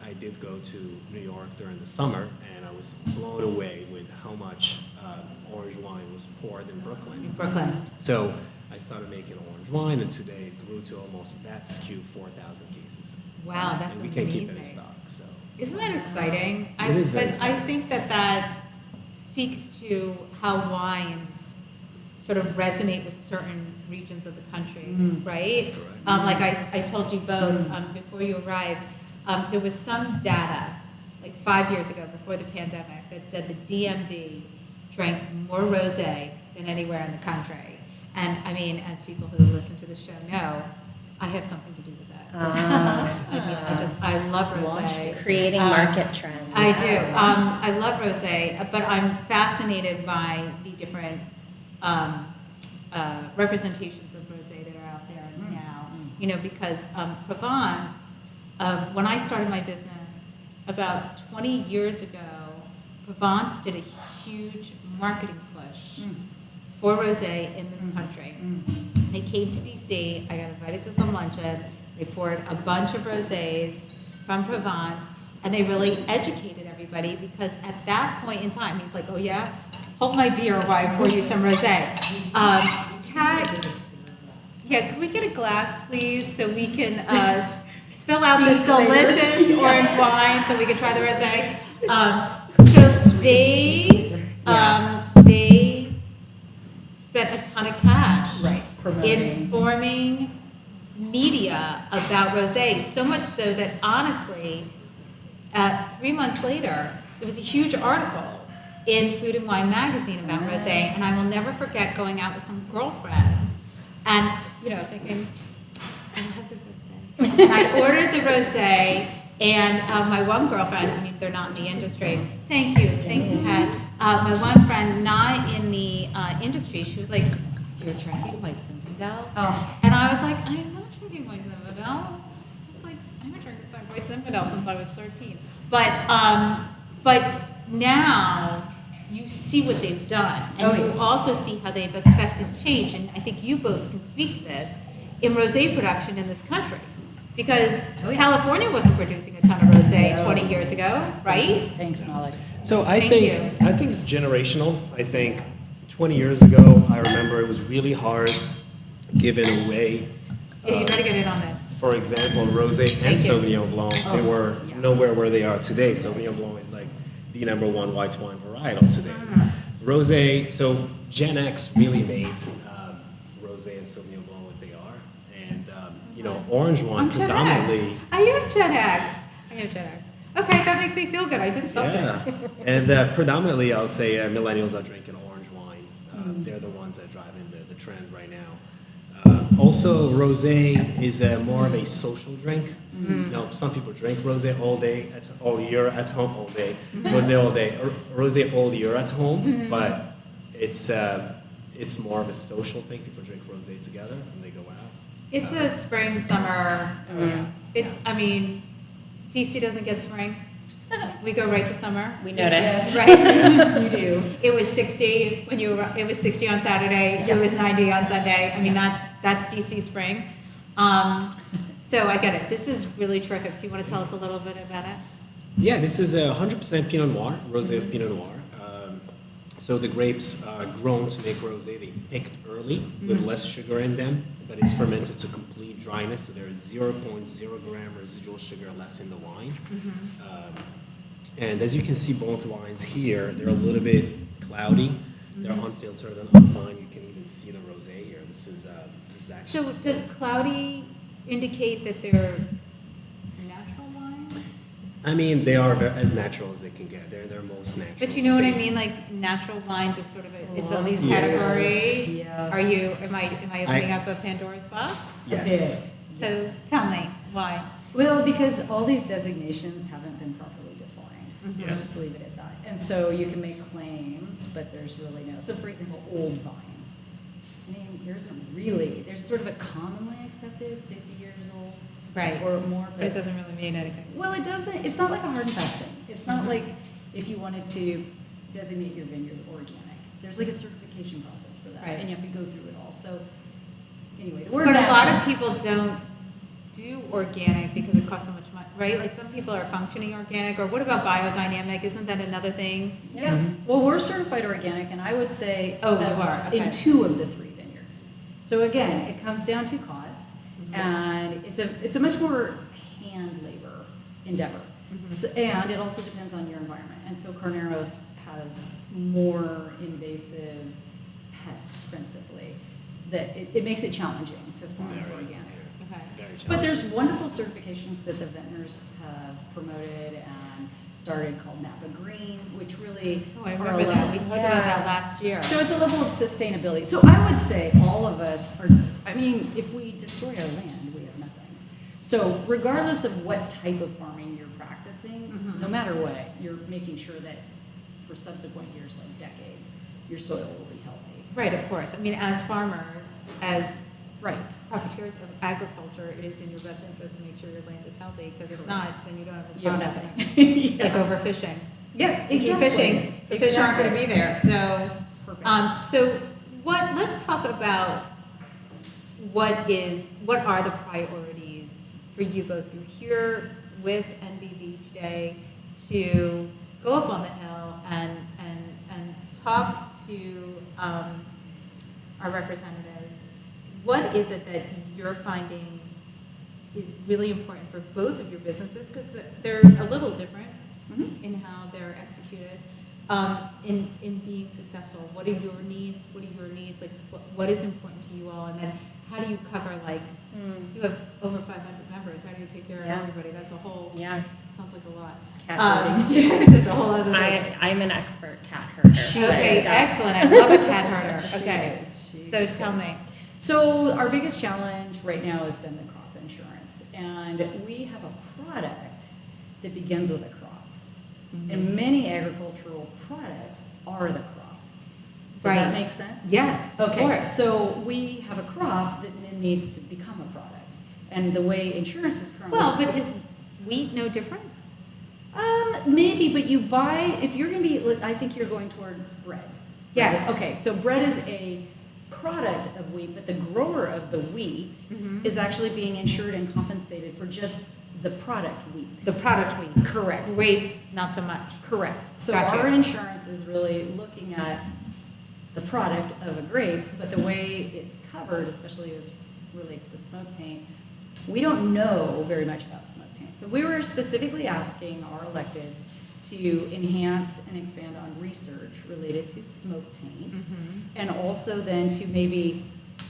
I did go to New York during the summer, and I was blown away with how much orange wine was poured in Brooklyn. In Brooklyn. So I started making orange wine, and today it grew to almost that SKU, 4,000 cases. Wow, that's and we amazing. can't keep it in stock. So Isn't that exciting? It is very But I exciting. think that speaks to how wines sort of resonate with certain regions of the country, right? Correct. Like I told you both before you arrived, there was some data like 5 years ago before the pandemic that said the DMV drank more rosé than anywhere in the country. And I mean, as people who listen to the show know, I have something to do with that. I love rosé. Creating market trends. I do. I love rosé, but I'm fascinated by the different representations of rosé that are out there now. Because Provence, when I started my business about 20 years ago, Provence did a huge marketing push for rosé in this country. They came to DC. I got invited to some luncheon. They poured a bunch of rosés from Provence, and they really educated everybody because at that point in time, he's like, "Oh yeah, hold my beer while I pour you some rosé." Can we get a glass, please, so we can spill out this delicious orange wine, so we can try the rosé. They spent a ton of cash informing media about rosé, so much so that honestly, 3 months later, there was a huge article in Food and Wine magazine about rosé, and I will never forget going out with some girlfriends and thinking, I love the rosé. And I ordered the rosé, and my one girlfriend, I mean, they're not in the industry. Thank you, thanks, Kat. My one friend, not in the industry, she was like, "You're drinking white Zinfandel?" And I was like, "I am not drinking white Zinfandel." It's like, I haven't drinking white Zinfandel since I was 13. But now you see what they've done, and Oh, you yes. also see how they've affected change. And I think you both can speak to this in rosé production in this country, because California wasn't producing a ton of rosé No. 20 years ago, right? Thanks, Molly. So I Thank think it's generational. I think 20 years ago, I remember it was really hard giving away. Yeah, you better get in on this. For example, rosé and Thank you. Sauvignon Blanc, they were yeah. nowhere where they are today. Sauvignon Blanc is like the #1 white wine varietal today. Rosé, so Gen X really made rosé and Sauvignon Blanc what they are, and orange wine I'm Gen predominantly. X. I am Gen X. I am Gen X. Okay, that makes me feel good. I did something. Yeah, and predominantly, I'll say millennials are drinking orange wine. They're the ones that are driving the trend right now. Also, rosé is more of a social drink. Some people drink rosé all year at home all day. Rosé all day, rosé all year at home. But it's more of a social thing. People drink rosé together and they go out. It's a spring, summer. Oh, yeah. DC doesn't get spring. We go right to summer. We noticed. Right? You do. It was 60 it was 60 on Saturday. It was 90 on Sunday. I mean, that's DC spring. So I get it. This is really terrific. Do you want to tell us a little bit about it? Yeah, this is a 100% Pinot Noir, rosé of Pinot Noir. So the grapes are grown to make rosé. They picked early with less sugar in them, but it's fermented to complete dryness. So there is 0.0 gram residual sugar left in the wine. And as you can see, both wines here, they're a little bit cloudy. They're unfiltered and unfined. You can even see the rosé here. This is actually. So does cloudy indicate that they're natural wines? I mean, they are as natural as they can get. They're their most natural. But you know what I state. mean? Like natural wines is sort of its All own these category. years. Yeah. Am I opening up a Pandora's box? Yes. A bit. So tell me why. Well, because all these designations haven't been properly defined. Yes. Just leave it at that. And so you can make claims, but there's really no. So, for example, old vine. I mean, there's sort of a commonly accepted 50 years old Right. or more, But it doesn't really mean anything. well, it doesn't. It's not like a hard and fast thing. It's not like if you wanted to designate your vineyard organic. There's like a certification process for that, Right. and you have to go through it all. So, anyway, the word. But a lot natural- of people don't do organic because it costs so much money, right? Like some people are functioning organic, or what about biodynamic? Isn't that another thing? Yeah. Well, we're certified organic, and I would say Oh, you are, okay. in 2 of the 3 vineyards. So again, it comes down to cost, and it's a much more hand labor endeavor, and it also depends on your environment. And so Carneros has more invasive pests, principally, that it makes it challenging to farm Very, organic. Okay. very challenging. But there's wonderful certifications that the Vintners have promoted and started called Napa Green, which really Oh, I are a remember that. level. We talked about that last year. So it's a level of sustainability. So I would say all of us are, I mean, if we destroy our land, we have nothing. So regardless of what type of farming you're practicing, no matter what, you're making sure that for subsequent years, like decades, your soil will be healthy. Right, of course. I mean, as farmers, as Right. profiteers of agriculture, it is in your best interest to make sure your land is healthy, because if not, then you don't have a You have problem. nothing. It's like overfishing. Yeah, If you keep fishing, the fish aren't going to be there. So, Perfect. so let's talk about what are the priorities for you both? You're here with NBV today to go up on the hill and talk to our representatives. What is it that you're finding is really important for both of your businesses, because they're a little different in how they're executed, in being successful? What are your needs? What are your needs? Like, what is important to you all? And then how do you cover, like, you have over 500 members. How do you take care of everybody? That's a whole, Yeah. sounds like a lot. Cat herding. Yes, it's a whole other thing. I'm an expert cat herder. Okay, but- excellent. I love a cat herder. She Okay, is. She's so good. tell me. So our biggest challenge right now has been the crop insurance, and we have a product that begins with a crop, and many agricultural products are the crop. Does that make sense? Yes, of Okay, course. so we have a crop that then needs to become a product, and the way insurance is currently. Well, but is wheat no different? Maybe, but you buy, if you're gonna be, I think you're going toward bread. Yes. Okay, so bread is a product of wheat, but the grower of the wheat is actually being insured and compensated for just the product wheat. The product wheat. Correct. Grapes, not so much. Correct. So Gotcha. our insurance is really looking at the product of a grape, but the way it's covered, especially as relates to smoke taint, we don't know very much about smoke taint. So we were specifically asking our electeds to enhance and expand on research related to smoke taint, and also then to maybe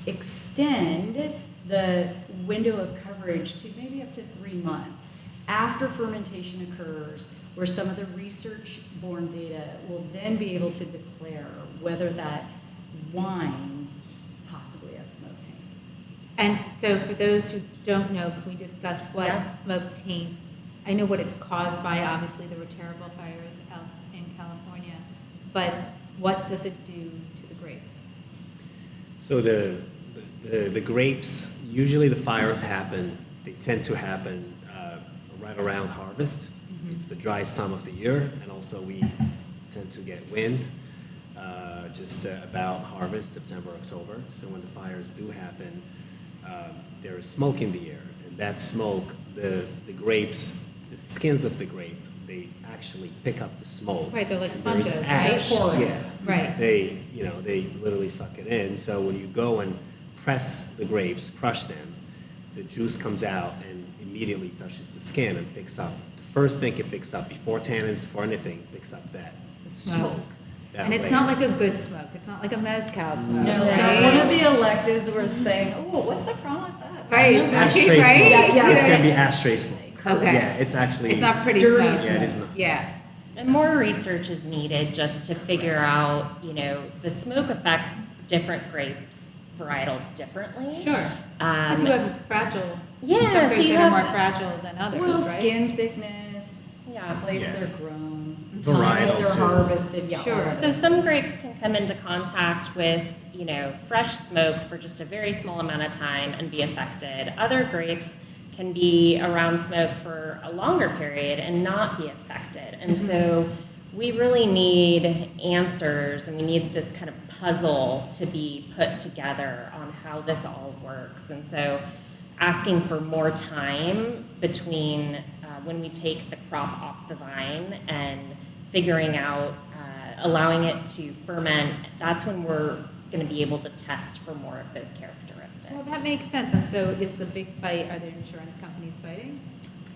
extend the window of coverage to maybe up to 3 months after fermentation occurs, where some of the research-borne data will then be able to declare whether that wine possibly has smoke taint. And so for those who don't know, can we discuss what Yeah. smoke taint, I know what it's caused by, obviously there were terrible fires out in California, but what does it do to the grapes? So the grapes, usually the fires happen, they tend to happen right around harvest. It's the driest time of the year, and also we tend to get wind just about harvest, September, October. So when the fires do happen, there is smoke in the air, and that smoke, the grapes, the skins of the grape, they actually pick up the smoke. Right, they're like And there's sponges, right? ash, Porous. yeah. Right. They literally suck it in. So when you go and press the grapes, crush them, the juice comes out and immediately touches the skin and picks up. The first thing it picks up before tannins, before anything, it picks up that smoke. that And it's way. not like a good smoke. It's not like a mezcal smoke. No, right? so one of the electeds were saying, "Oh, what's the problem with that?" Right, It's right? ashtray smoke. Yeah, It's yeah. gonna be ashtray smoke. Okay. Yeah, it's actually. It's not pretty Dirty smoke. Yeah, it is not. Yeah. And more research is needed just to figure out, the smoke affects different grapes, varietals differently. Sure. But you have fragile. Yeah, some so grapes you that are have- more fragile than others, Well, right? skin thickness, Yeah. place Yeah. they're grown, Varietal, time that they're too. harvested. Yeah, Sure. all of So it. some grapes can come into contact with, fresh smoke for just a very small amount of time and be affected. Other grapes can be around smoke for a longer period and not be affected. And so we really need answers, and we need this kind of puzzle to be put together on how this all works. And so asking for more time between when we take the crop off the vine and figuring out, allowing it to ferment, that's when we're going to be able to test for more of those characteristics. Well, that makes sense. And so is the big fight, are the insurance companies fighting?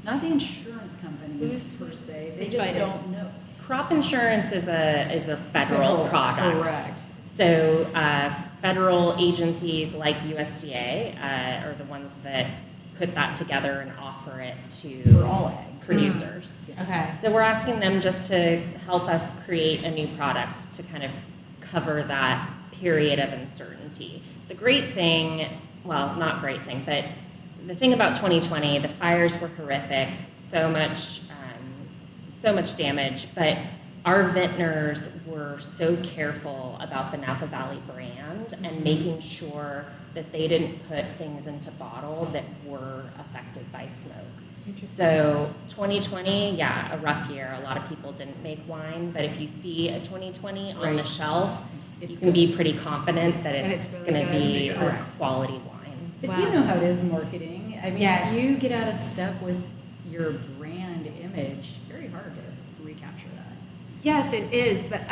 Not the insurance companies Who's- per se. They who's just fighting? don't know. Crop insurance is a federal Federal, product. correct. So federal agencies like USDA are the ones that put that together and offer it to For all eggs. producers. Okay. So we're asking them just to help us create a new product to kind of cover that period of uncertainty. The great thing, well, not great thing, but the thing about 2020, the fires were horrific, so much damage, but our vintners were so careful about the Napa Valley brand and making sure that they didn't put things into bottle that were affected by smoke. So 2020, yeah, a rough year. A lot of people didn't make wine, but if you see a 2020 on the Right. shelf, It's you can be pretty confident that And it's it's really going to good. be a Correct. quality wine. But Wow. you know how it is marketing. I mean, Yes. you get out of step with your brand image. Very hard to recapture that. Yes, it is. But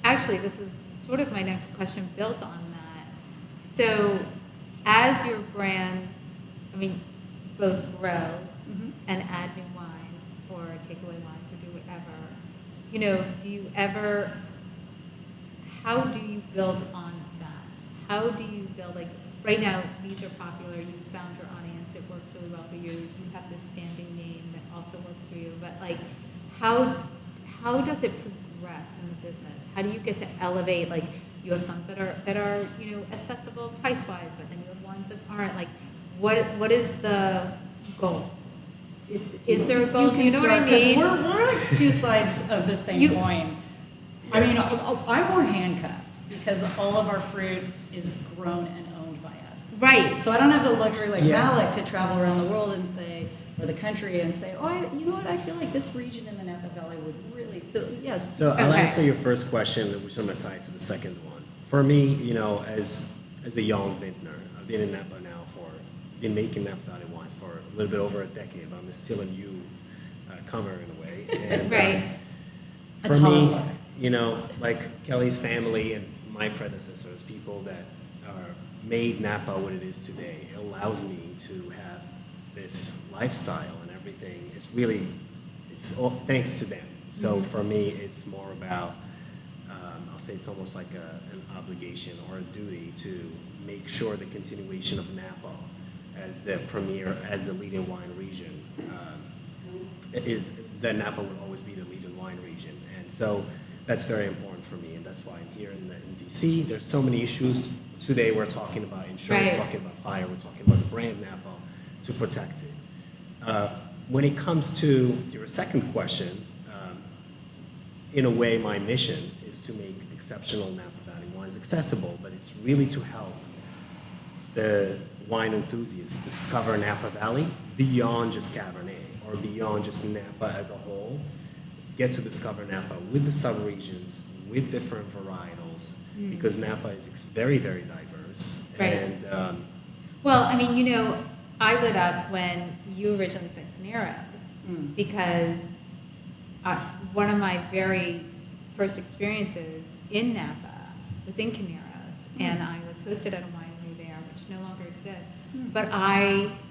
this is sort of my next question built on that. So as your brands, both grow and add new wines or take away wines or do whatever, do you ever, how do you build on that? How do you build, right now, these are popular, you found your audience, it works really well for you, you have this standing name that also works for you, but how does it progress in the business? How do you get to elevate, you have some that are accessible price-wise, but then you have ones that aren't, what is the goal? Is there a goal? Do you know what I mean? We're like two sides of the same You- coin. I mean, I'm more handcuffed because all of our fruit is grown and owned by us. Right. So I don't have the luxury like Yeah. Malik to travel around the world and say, or the country and say, oh, you know what, I feel like this region in the Napa Valley would really, so yes. So I'll Okay. answer your first question, which I'm going to tie to the second one. For me, you know, as a young vintner, I've been in Napa now been making Napa Valley wines for a little bit over a decade, but I'm still a new comer in a way. And, Right. A for me, toddler. you know, like Kelly's family and my predecessors, people that made Napa what it is today, it allows me to have this lifestyle and everything. It's all thanks to them. So for me, it's more about, I'll say it's almost like an obligation or a duty to make sure the continuation of Napa as the leading wine region is that Napa will always be the leading wine region. And so that's very important for me, and that's why I'm here in DC. There's so many issues. Today we're talking about insurance, Right. talking about fire, we're talking about the brand Napa to protect it. When it comes to your second question, in a way my mission is to make exceptional Napa Valley wines accessible, but it's really to help the wine enthusiasts discover Napa Valley beyond just Cabernet or beyond just Napa as a whole. Get to discover Napa with the subregions, with different varietals, because Napa is very, very diverse. Right. And Well, I mean, you know, I lit up when you originally said Paneros because one of my very first experiences in Napa was in Caneros, and I was hosted at a winery there, which no longer exists. But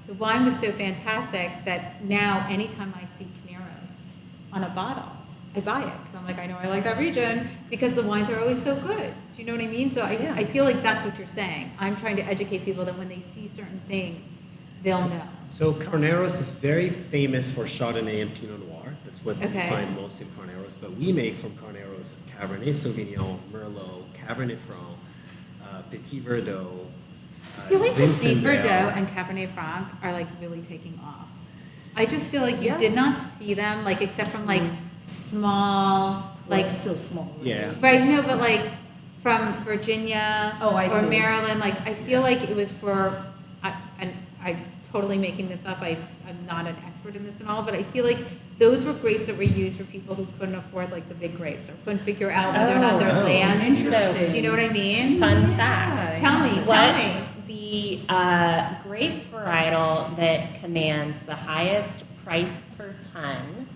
the wine was so fantastic that now anytime I see Caneros on a bottle, I buy it because I'm like, I know I like that region because the wines are always so good. Do you know what I mean? So I feel like that's what you're saying. I'm trying to educate people that when they see certain things, they'll know. so Carneros is very famous for Chardonnay and Pinot Noir. That's what Okay. you find most in Carneros. But we make from Carneros Cabernet Sauvignon, Merlot, Cabernet Franc, Petit Verdot, I feel like the deep Zinfandel. Verdot and Cabernet Franc are like really taking off. I just feel like you did not see them, like except from like small, like it's still small. Really. Yeah. right, no, but like from Virginia Oh, I or see. Maryland, like I feel like it was for, and I'm totally making this up. I'm not an expert in this at all, but I feel like those were grapes that were used for people who couldn't afford like the big grapes or couldn't figure out whether or not their Oh, land. interesting. Do you know what I mean? Fun fact. Tell me. The grape varietal that commands the highest price per ton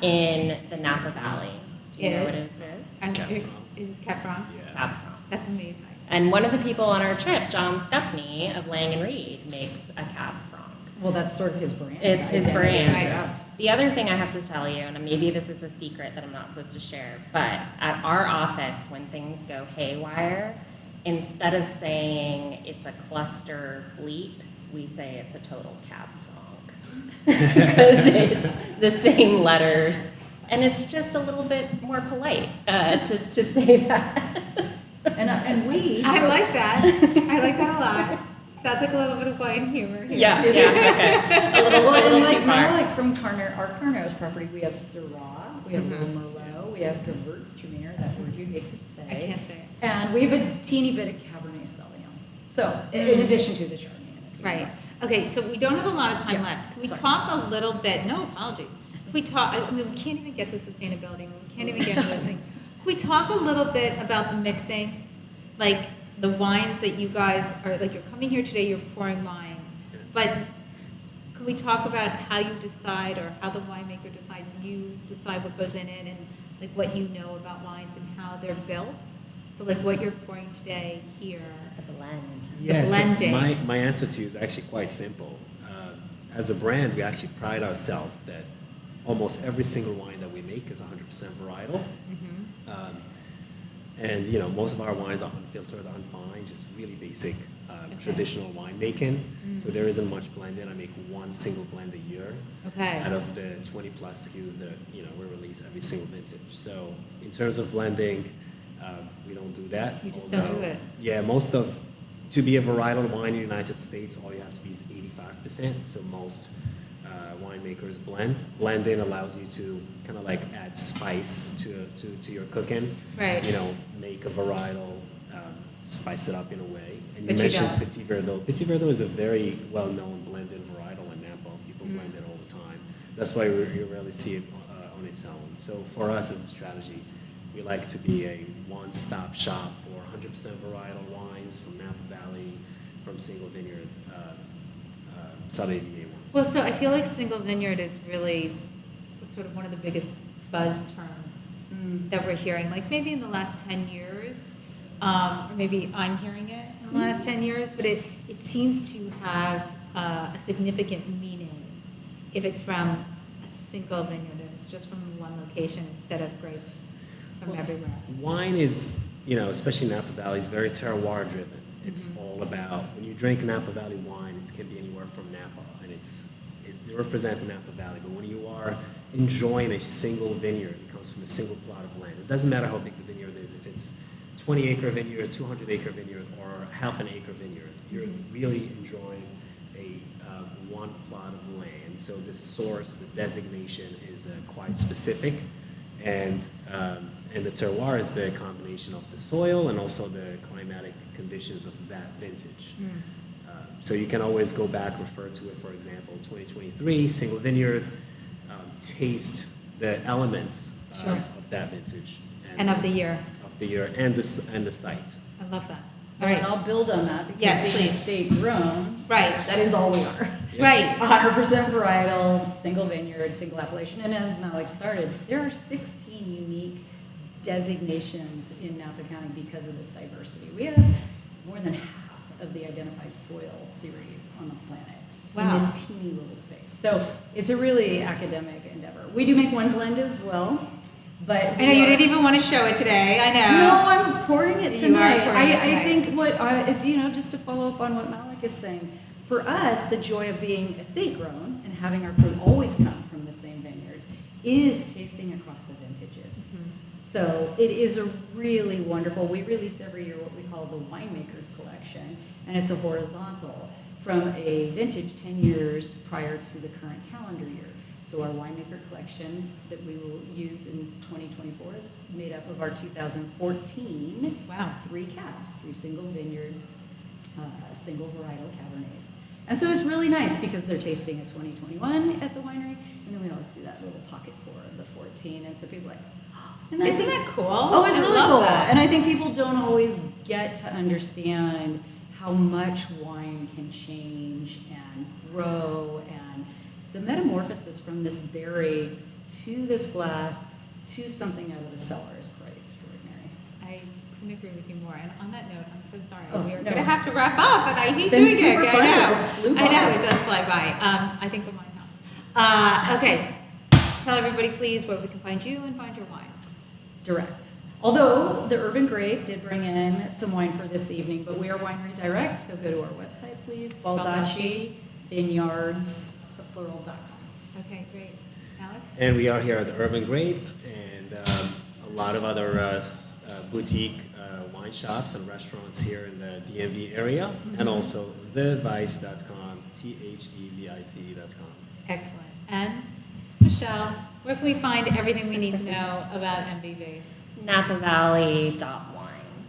in the Napa Valley. Do you know what Is? it is? And Cab Franc. is this Cab Franc? Yeah. Cab Franc. That's amazing. And one of the people on our trip, John Stepney of Lang and Reed, makes a Cab Franc. Well, that's sort of his brand. It's his identity. brand. Yeah. The other thing I have to tell you, and maybe this is a secret that I'm not supposed to share, but at our office, when things go haywire, instead of saying it's a cluster bleep, we say it's a total Cab Franc. Because it's the same letters, and it's just a little bit more polite to say that. And we. I like that. I like that a lot. Sounds like a little bit of wine humor here. Yeah, okay. A little, Well, a little and too like far. now, like from our Carneros property, we have Syrah, we have Little Merlot, we have Gewürztraminer, that word you hate to say. I can't say it. And we have a teeny bit of Cabernet Sauvignon. So, in addition to the Chardonnay. and the Pinot Right. Noir. Okay, so we don't have a lot of time Yeah, left. Can we sorry. talk a little bit? No apologies. Can we talk? I mean, we can't even get to sustainability. We can't even get to those things. Can we talk a little bit about the mixing, like the wines that you guys are like? You're coming here today. You're pouring wines, but can we talk about how you decide, or how the winemaker decides? You decide what goes in it, and like what you know about wines and how they're built. So like what you're pouring today here. The blend. Yeah, so blending. my answer to you is actually quite simple. As a brand, we actually pride ourselves that almost every single wine that we make is 100% varietal. And you know, most of our wines are unfiltered, unfined, just really basic traditional winemaking. So there isn't much blending. I make one single blend a year Okay. out of the 20 plus SKUs that we release every single vintage. So in terms of blending, we don't do that. You just don't do it. Yeah, to be a varietal wine in the United States, all you have to be is 85%. So most winemakers blend. Blending allows you to kind of like add spice to your cooking. Right. Make a varietal, spice it up in a way. And But you you mentioned don't. Petit Verdot. Petit Verdot is a very well-known blended varietal in Napa. People blend it all the That's why you rarely see it on its own. So for us as a strategy, we like to be a one-stop shop for 100% varietal wines from Napa Valley, from single vineyard, sub-AVA wines. Well, so I feel like single vineyard is really sort of one of the biggest buzz terms that we're hearing, like maybe in the last 10 years, or maybe I'm hearing it in the last 10 years, but it seems to have a significant meaning if it's from a single vineyard and it's just from one location instead of grapes from everywhere. Wine is, especially Napa Valley, is very terroir-driven. It's all about, when you drink Napa Valley wine, it can be anywhere from Napa, and it represents Napa Valley. But when you are enjoying a single vineyard, it comes from a single plot of land. It doesn't matter how big the vineyard is, if it's 20-acre vineyard, 200-acre vineyard, or half an acre vineyard. You're really enjoying a one plot of land. So the source, the designation is quite specific, and the terroir is the combination of the soil and also the climatic conditions of that vintage. So you can always go back, refer to it, for example, 2023, single vineyard, taste the elements of that vintage. And of the year. Of the year and the site. I love that. All right, I'll build on that because Yes, being please. estate grown, Right. that is all we are. Right. 100% varietal, single vineyard, single appellation. And as Malik started, there are 16 unique designations in Napa County because of this diversity. We have more than half of the identified soil series on the planet in this teeny little space. So it's a really academic endeavor. We do make one blend as well, but I know you didn't even want to show it today. I know. No, I'm pouring it You are tonight. pouring it I tonight. think what just to follow up on what Malik is saying, for us, the joy of being estate grown and having our fruit always come from the same vineyards is tasting across the vintages. So it is a really wonderful, we release every year what we call the Winemakers collection, and it's a horizontal from a vintage 10 years prior to the current calendar year. So our Winemaker collection that we will use in 2024 is made up of our 2014 3 cabs, 3 single vineyard, single varietal Cabernets. And so it's really nice because they're tasting at 2021 at the winery, and then we always do that little pocket pour of the 14, and so people are like, and Isn't that cool? oh, it's I really love cool. that. And I think people don't always get to understand how much wine can change and grow, and the metamorphosis from this berry to this glass to something out of the cellar is quite extraordinary. I couldn't agree with you more. And on that note, I'm so sorry. Oh, we are no. going to have to wrap up, and I hate been doing super it. fun. I know. It flew I know, by. it does fly by. I think the wine helps. Okay. Tell everybody, please, where we can find you and find your wines. Direct. Although the Urban Grape did bring in some wine for this evening, but we are winery direct, so go to our website, please. Baldacci, Vineyards, it's a plural.com. Okay, great. Alec? And we are here at the Urban Grape and a lot of other boutique wine shops and restaurants here in the DMV area, and also thevice.com, thevice.com. Excellent. And Michelle, where can we find everything we need to know about MVV? NapaValley.wine.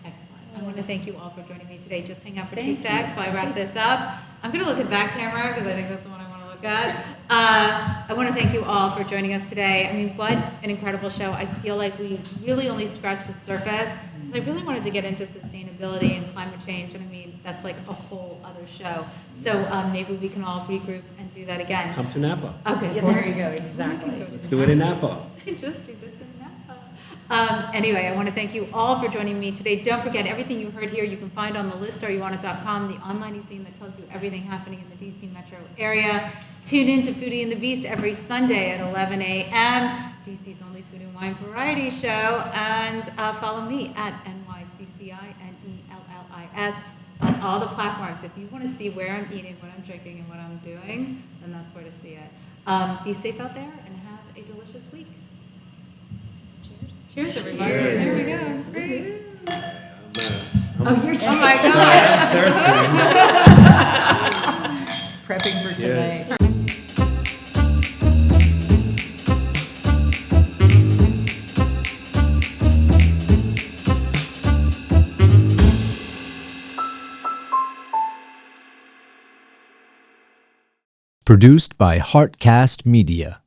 Excellent. I want to thank you all for joining me today. Just hang out for 2 seconds while I wrap this up. I'm going to look at that camera because I think that's the one I want to look at. I want to thank you all for joining us today. I mean, what an incredible show. I feel like we really only scratched the surface. So I really wanted to get into sustainability and climate change, and I mean, that's like a whole other show. So maybe we can all regroup and do that again. Come to Napa. Okay, Yeah, cool. there you go, exactly. Let's do it in Napa. Just do this in Napa. Anyway, I want to thank you all for joining me today. Don't forget, everything you heard here you can find on the listoryouwantit.com, the online e-zine that tells you everything happening in the DC metro area. Tune in to Foodie and the Beast every Sunday at 11 a.m., DC's only food and wine variety show. And follow me at NYCCINELLIS on all the platforms. If you want to see where I'm eating, what I'm drinking, and what I'm doing, then that's where to see it. Be safe out there and have a delicious week. Cheers, everybody. Cheers. There we go. Great. Oh, you're Oh my God. Sorry, I'm thirsty. prepping for Cheers. tonight. Produced by Heartcast Media.